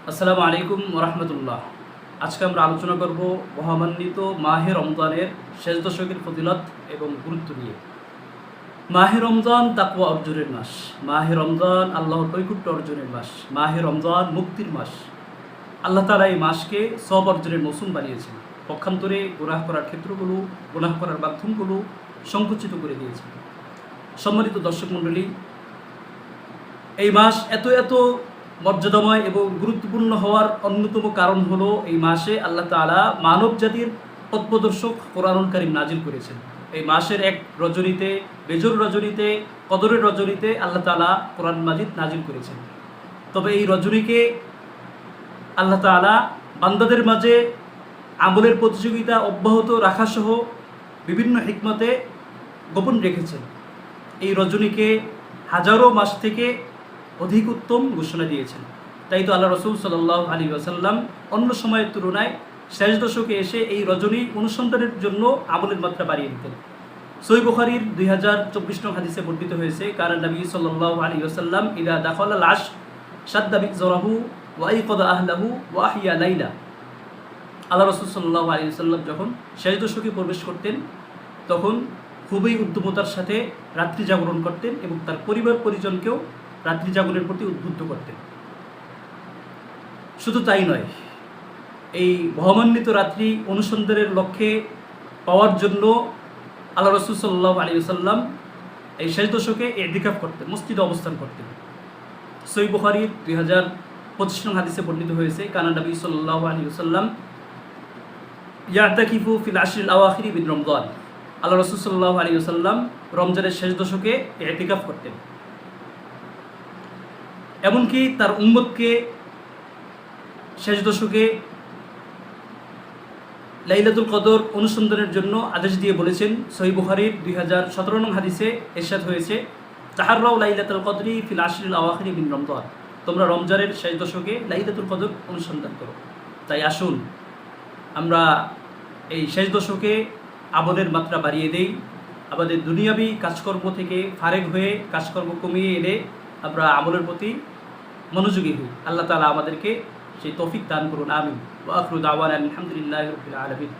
আসসালামু আলাইকুম ওরহমতুল্লাহ। আজকে আমরা আলোচনা করব মহামান্বিত মাহে রমজানের শেষ দশকের ফজিলত এবং গুরুত্ব নিয়ে। মাহে রমজান তাকওয়া অর্জনের মাস, মাহে রমজান আল্লাহর নৈকট্য অর্জনের মাস, মাহে রমজান মুক্তির মাস। আল্লাহ তাআলা এই মাসকে সব অর্জনের মৌসুম বানিয়েছেন। পক্ষান্তরে গুনাহ করার ক্ষেত্রগুলো, গুনাহ করার মাধ্যমগুলো সংকুচিত করে দিয়েছেন। সম্মানিত দর্শক মণ্ডলী, এই মাস এত এত মর্যাদাময় এবং গুরুত্বপূর্ণ হওয়ার অন্যতম কারণ হলো এই মাসে আল্লাহ তাআলা মানব জাতির পথপ্রদর্শক কোরআনুল কারীম নাজিল করেছেন। এই মাসের এক রজনীতে, বেজর রজনীতে, কদরের রজনীতে আল্লাহ তাআলা কোরআন মাজিদ নাজিল করেছেন। তবে এই রজনীকে আল্লাহ তাআলা বান্দাদের মাঝে আমলের প্রতিযোগিতা অব্যাহত রাখাসহ বিভিন্ন হিকমতে গোপন রেখেছেন। এই রজনীকে হাজারো মাস থেকে অধিক উত্তম ঘোষণা দিয়েছেন। তাই তো আল্লাহ রসুল সাল্লাল্লাহু আলাইহি ওয়াসাল্লাম অন্য সময়ের তুলনায় শেষ দশকে এসে এই রজনী অনুসন্ধানের জন্য আমলের মাত্রা বাড়িয়ে দিতেন। সহিহ বুখারীর 2024 নং হাদিসে বর্ণিত হয়েছে, কারণ নবী সাল্লাল্লাহু আলাইহি ওয়াসাল্লাম ইদা দাখালাল আশ শাদ্দা বিজরাহু ওয়া আইকাদা আহলাহু ওয়া আহইয়া লাইলা। আল্লাহ রসুল সাল্লাল্লাহু আলাইহি ওয়াসাল্লাম যখন শেষ দশকে প্রবেশ করতেন তখন খুবই উদ্যমতার সাথে রাত্রি জাগরণ করতেন এবং তার পরিবার পরিজনকেও রাত্রি জাগরণের প্রতি উদ্বুদ্ধ করতেন। শুধু তাই নয়, এই মহামান্বিত রাত্রি অনুসন্ধানের লক্ষ্যে পাওয়ার জন্য আল্লাহ রসুল সাল্লাল্লাহু আলাইহি ওয়াসাল্লাম এই শেষ দশকে ইতিকাফ করতেন, মসজিদে অবস্থান করতেন। সহিহ বুখারীর 2025 নং হাদিসে বর্ণিত হয়েছে, কানা নবী সাল্লাল্লাহু আলাইহি ওয়াসাল্লাম ইয়াতাকিফু ফিল আশরিল আওয়াখিরি মিন রমজান। আল্লাহ রসুল সাল্লাল্লাহু আলাইহি ওয়াসাল্লাম রমজানের শেষ দশকে ইতিকাফ করতেন। এমনকি তার উম্মতকে শেষ দশকে লাইলাতুল কদর অনুসন্ধানের জন্য আদেশ দিয়ে বলেছেন। সহিহ বুখারীর 2017 নং হাদিসে ইরশাদ হয়েছে, তাহাররাউ লাইলাতুল কদরি ফিল আশরিল আওয়াখিরি মিন রমজান। তোমরা রমজানের শেষ দশকে লাইলাতুল কদর অনুসন্ধান করো। তাই আসুন আমরা এই শেষ দশকে আমলের মাত্রা বাড়িয়ে দেই, আমাদের দুনিয়াবি কাজকর্ম থেকে ফারেক হয়ে কাজকর্ম কমিয়ে এনে আমরা আমলের প্রতি মনোযোগী হই। আল্লাহ তাআলা আমাদেরকে সেই তৌফিক দান করুন, আমিন। ওয়া আখিরু দাওয়ানা আলহামদুলিল্লাহি রাব্বিল আলামিন।